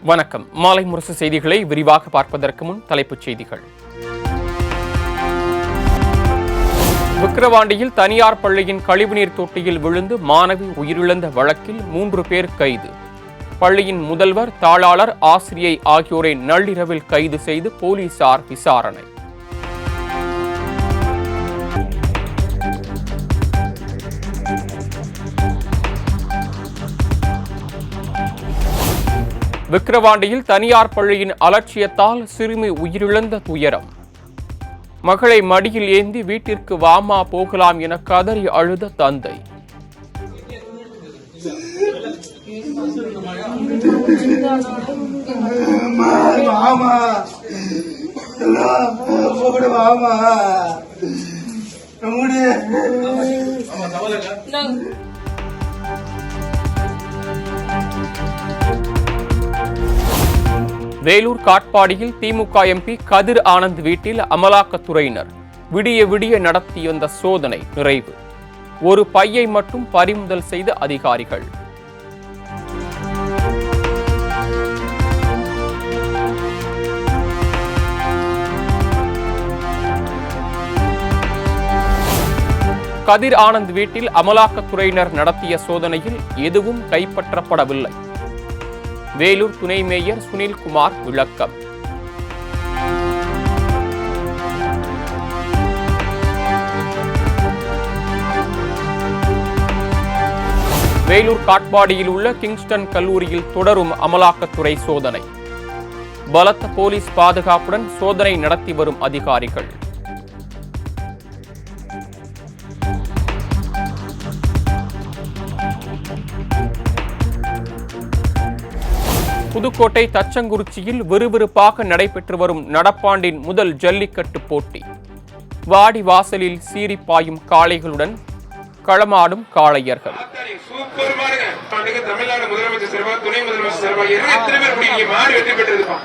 வணக்கம். மாலை முரசு செய்திகளை விரிவாக பார்ப்பதற்கு முன் தலைப்புச் செய்திகள். விக்கிரவாண்டியில் தனியார் பள்ளியின் கழிவுநீர் தொட்டியில் விழுந்து மாணவி உயிரிழந்த வழக்கில் 3 பேர் கைது. பள்ளியின் முதல்வர், தாளாளர், ஆசிரியை ஆகியோரை நள்ளிரவில் கைது செய்து போலீசார் விசாரணை. விக்கிரவாண்டியில் தனியார் பள்ளியின் அலட்சியத்தால் சிறுமி உயிரிழந்த துயரம். மகளை மடியில் ஏந்தி வீட்டிற்கு வாமா போகலாம் என கதறி அழுத தந்தை. வேலூர் காட்பாடியில் திமுக எம்பி கதிர் ஆனந்த் வீட்டில் அமலாக்கத்துறையினர் விடிய விடிய நடத்தி வந்த சோதனை நிறைவு. ஒரு பையை மட்டும் பறிமுதல் செய்த அதிகாரிகள். கதிர் ஆனந்த் வீட்டில் அமலாக்கத்துறையினர் நடத்திய சோதனையில் எதுவும் கைப்பற்றப்படவில்லை. வேலூர் துணை மேயர் சுனில்குமார் விளக்கம். வேலூர் காட்பாடியில் உள்ள கிங்ஸ்டன் கல்லூரியில் தொடரும் அமலாக்கத்துறை சோதனை. பலத்த போலீஸ் பாதுகாப்புடன் சோதனை நடத்தி வரும் அதிகாரிகள். புதுக்கோட்டை தச்சங்குறிச்சியில் விறுவிறுப்பாக நடைபெற்று வரும் நடப்பாண்டின் முதல் ஜல்லிக்கட்டு போட்டி. வாடி வாசலில் சீறி பாயும் காளைகளுடன் களமாடும் காளையர்கள். தமிழ்நாடு முதலமைச்சர் சார்பாக, துணை முதலமைச்சர் சார்பாக எத்தனை பேர் மாடு வெற்றி பெற்றிருக்கோம்.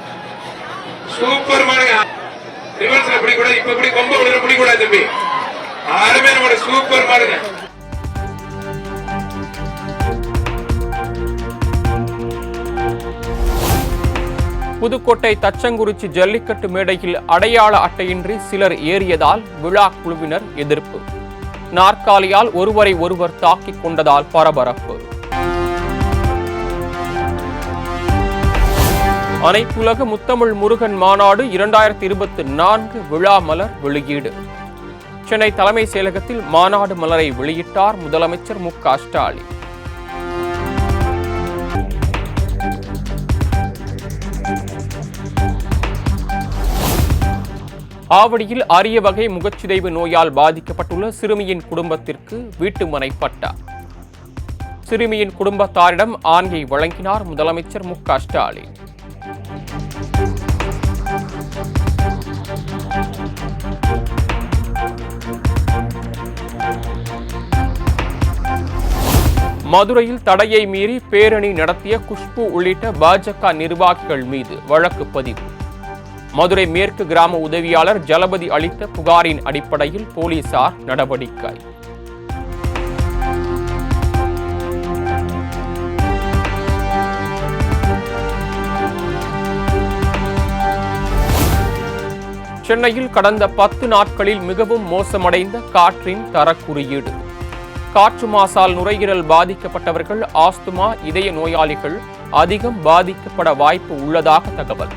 சூப்பர் மாடுங்க. ரிவர்ஸ்ல பிடிக்கூடாது, இப்ப இப்படி கொம்ப விடுற பிடிக்கூடாது தம்பி. ஆறுமே நம்மளோட சூப்பர் மாடுங்க. புதுக்கோட்டை தச்சங்குறிச்சி ஜல்லிக்கட்டு மேடையில் அடையாள அட்டையின்றி சிலர் ஏறியதால் விழா குழுவினர் எதிர்ப்பு. நாற்காலியால் ஒருவரை ஒருவர் தாக்கிக் கொண்டதால் பரபரப்பு. அனைத்துலக முத்தமிழ் முருகன் மாநாடு 2024 விழா மலர் வெளியீடு. சென்னை தலைமை செயலகத்தில் மாநாடு மலரை வெளியிட்டார் முதலமைச்சர் மு.க. ஸ்டாலின். ஆவடியில் அரிய வகை முகச்சிதைவு நோயால் பாதிக்கப்பட்டுள்ள சிறுமியின் குடும்பத்திற்கு வீட்டுமனை பட்டா. சிறுமியின் குடும்பத்தாரிடம் ஆணையை வழங்கினார் முதலமைச்சர் மு.க. ஸ்டாலின். மதுரையில் தடையை மீறி பேரணி நடத்திய குஷ்பு உள்ளிட்ட பாஜக நிர்வாகிகள் மீது வழக்கு பதிவு. மதுரை மேற்கு கிராம உதவியாளர் ஜலபதி அளித்த புகாரின் அடிப்படையில் போலீசார் நடவடிக்கை. சென்னையில் கடந்த 10 நாட்களில் மிகவும் மோசமடைந்த காற்றின் தரக்குறியீடு. காற்று மாசால் நுரையீரல் பாதிக்கப்பட்டவர்கள், ஆஸ்துமா, இதய நோயாளிகள் அதிகம் பாதிக்கப்பட வாய்ப்பு உள்ளதாக தகவல்.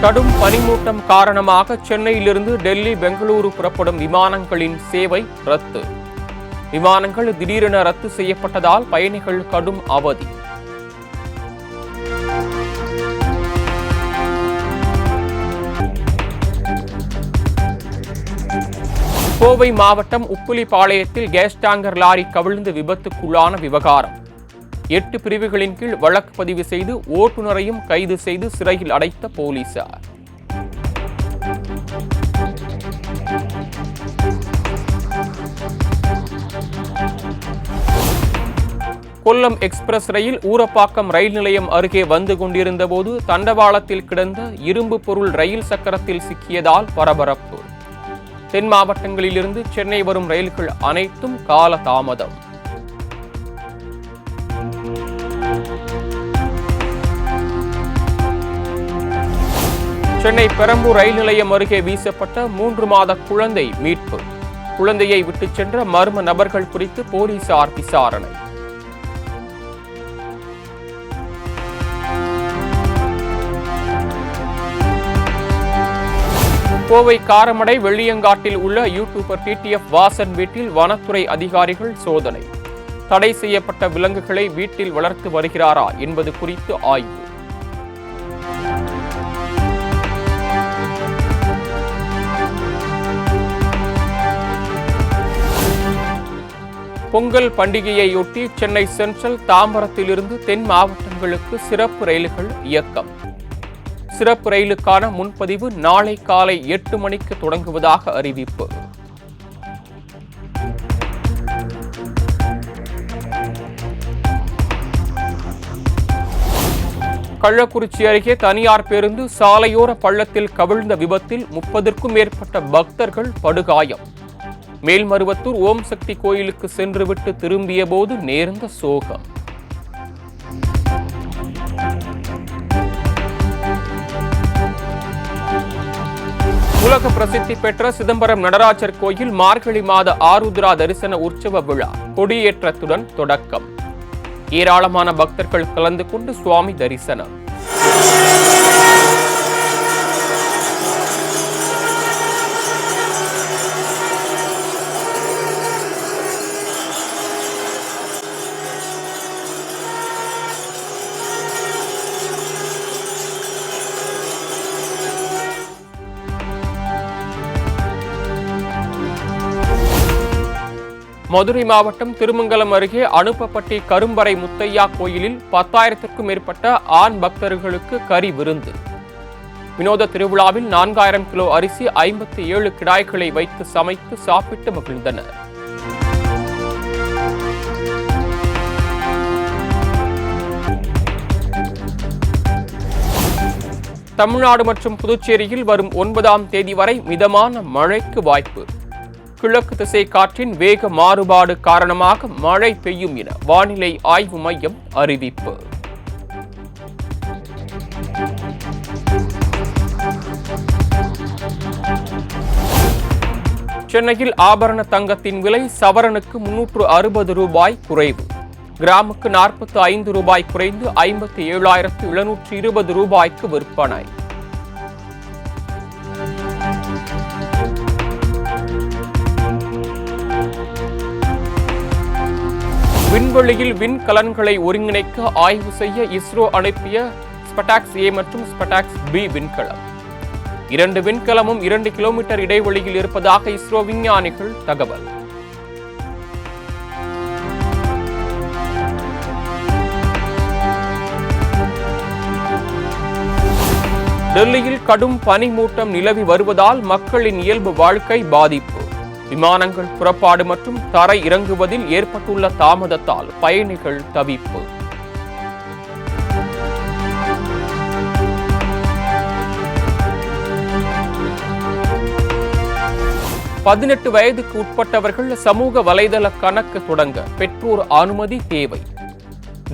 கடும் பனிமூட்டம் காரணமாக சென்னையிலிருந்து டெல்லி, பெங்களூரு புறப்படும் விமானங்களின் சேவை ரத்து. விமானங்கள் திடீரென ரத்து செய்யப்பட்டதால் பயணிகள் கடும் அவதி. கோவை மாவட்டம் உப்புலிபாளையத்தில் கேஸ் டேங்கர் லாரி கவிழ்ந்து விபத்துக்குள்ளான விவகாரம். 8 பிரிவுகளின் கீழ் வழக்கு பதிவு செய்து ஓட்டுநரையும் கைது செய்து சிறையில் அடைத்த போலீசார். கொல்லம் எக்ஸ்பிரஸ் ரயில் ஊரப்பாக்கம் ரயில் நிலையம் அருகே வந்து கொண்டிருந்த போது தண்டவாளத்தில் கிடந்த இரும்பு பொருள் ரயில் சக்கரத்தில் சிக்கியதால் பரபரப்பு. தென் மாவட்டங்களிலிருந்து சென்னை வரும் ரயில்கள் அனைத்தும் கால தாமதம். சென்னை பெரம்பூர் ரயில் நிலையம் அருகே வீசப்பட்ட 3 மாத குழந்தை மீட்பு. குழந்தையை விட்டுச் சென்ற மர்ம நபர்கள் குறித்து போலீசார் விசாரணை. கோவை காரமடை வெள்ளியங்காட்டில் உள்ள யூடியூபர் டிடிஎஃப் வாசன் வீட்டில் வனத்துறை அதிகாரிகள் சோதனை. தடை செய்யப்பட்ட விலங்குகளை வீட்டில் வளர்த்து வருகிறாரா என்பது குறித்து ஆய்வு. பொங்கல் பண்டிகையையொட்டி சென்னை சென்ட்ரல் தாம்பரத்திலிருந்து தென் மாவட்டங்களுக்கு சிறப்பு ரயில்கள் இயக்கம். சிறப்பு ரயிலுக்கான முன்பதிவு நாளை காலை 8 மணிக்கு தொடங்குவதாக அறிவிப்பு. கள்ளக்குறிச்சி அருகே தனியார் பேருந்து சாலையோர பள்ளத்தில் கவிழ்ந்த விபத்தில் 30க்கும் மேற்பட்ட பக்தர்கள் படுகாயம். மேல்மருவத்தூர் ஓம் சக்தி கோயிலுக்கு சென்றுவிட்டு திரும்பிய போது நேர்ந்த சோகம். உலக பிரசித்தி பெற்ற சிதம்பரம் நடராஜர் கோயில் மார்கழி மாத ஆருத்ரா தரிசன உற்சவ விழா கொடியேற்றத்துடன் தொடக்கம். ஏராளமான பக்தர்கள் கலந்து கொண்டு சுவாமி தரிசனம். மதுரை மாவட்டம் திருமங்கலம் அருகே அனுப்பப்பட்டி கரும்பறை முத்தையா கோயிலில் 10,000க்கும் மேற்பட்ட ஆண் பக்தர்களுக்கு கறி விருந்து. வினோத திருவிழாவில் 4000 கிலோ அரிசி 57 கிடாய்களை வைத்து சமைத்து சாப்பிட்டு மகிழ்ந்தனர். தமிழ்நாடு மற்றும் புதுச்சேரியில் வரும் 9ஆம் தேதி வரை மிதமான மழைக்கு வாய்ப்பு. கிழக்கு திசை காற்றின் வேக மாறுபாடு காரணமாக மழை பெய்யும் என வானிலை ஆய்வு மையம் அறிவிப்பு. சென்னையில் ஆபரண தங்கத்தின் விலை சவரனுக்கு 360 ரூபாய் குறைவு. கிராமுக்கு 45 ரூபாய் குறைந்து 57,720 ரூபாய்க்கு விற்பனை. விண்வெளியில் விண்கலன்களை ஒருங்கிணைக்க ஆய்வு செய்ய இஸ்ரோ அனுப்பிய ஸ்பட்டாக்ஸ் ஏ மற்றும் ஸ்பட்டாக்ஸ் பி விண்கலம். 2 விண்கலமும் 2 கிலோமீட்டர் இடைவெளியில் இருப்பதாக இஸ்ரோ விஞ்ஞானிகள் தகவல். டெல்லியில் கடும் பனிமூட்டம் நிலவி வருவதால் மக்களின் இயல்பு வாழ்க்கை பாதிப்பு. விமானங்கள் புறப்பாடு மற்றும் தரை இறங்குவதில் ஏற்பட்டுள்ள தாமதத்தால் பயணிகள் தவிப்பு. பதினெட்டு வயதுக்கு உட்பட்டவர்கள் சமூக வலைதள கணக்கு தொடங்க பெற்றோர் அனுமதி தேவை.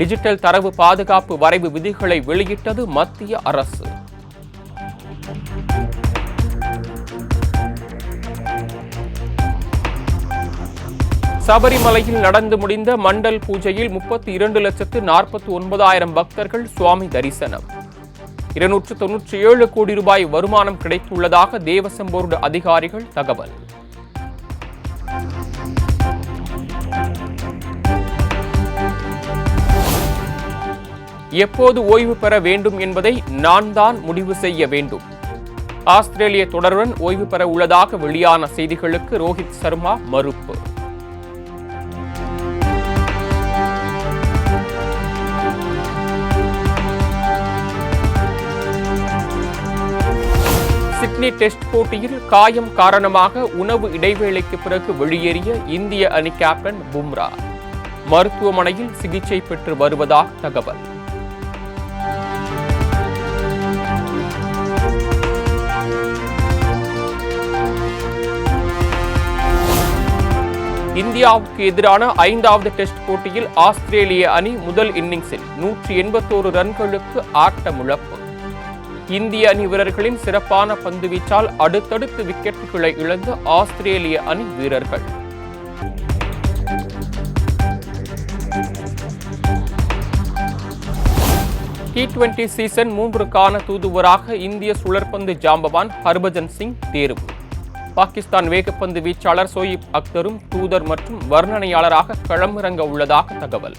டிஜிட்டல் தரவு பாதுகாப்பு வரைவு விதிகளை வெளியிட்டது மத்திய அரசு. சபரிமலையில் நடந்து முடிந்த மண்டல் பூஜையில் 32,49,000 பக்தர்கள் சுவாமி தரிசனம். 297 கோடி ரூபாய் வருமானம் கிடைத்துள்ளதாக தேவசம் போர்டு அதிகாரிகள் தகவல். எப்போது ஓய்வு பெற வேண்டும் என்பதை நான் தான் முடிவு செய்ய வேண்டும். ஆஸ்திரேலிய தொடருடன் ஓய்வு பெற உள்ளதாக வெளியான செய்திகளுக்கு ரோஹித் சர்மா மறுப்பு. சிட்னி டெஸ்ட் போட்டியில் காயம் காரணமாக உணவு இடைவேளைக்கு பிறகு வெளியேறிய இந்திய அணி கேப்டன் பும்ரா மருத்துவமனையில் சிகிச்சை பெற்று வருவதாக தகவல். இந்தியாவுக்கு எதிரான 5வது டெஸ்ட் போட்டியில் ஆஸ்திரேலிய அணி முதல் இன்னிங்ஸில் 181 ரன்களுக்கு ஆட்டமிழப்பு. இந்திய அணி வீரர்களின் சிறப்பான பந்துவீச்சால் அடுத்தடுத்து விக்கெட்டுகளை இழந்த ஆஸ்திரேலிய அணி வீரர்கள். T20 சீசன் 3க்கான தூதுவராக இந்திய சுழற்பந்து ஜாம்பவான் ஹர்பஜன் சிங் தேர்வு. பாகிஸ்தான் வேகப்பந்து வீச்சாளர் சோயிப் அக்தரும் தூதர் மற்றும் வர்ணனையாளராக களமிறங்க உள்ளதாக தகவல்.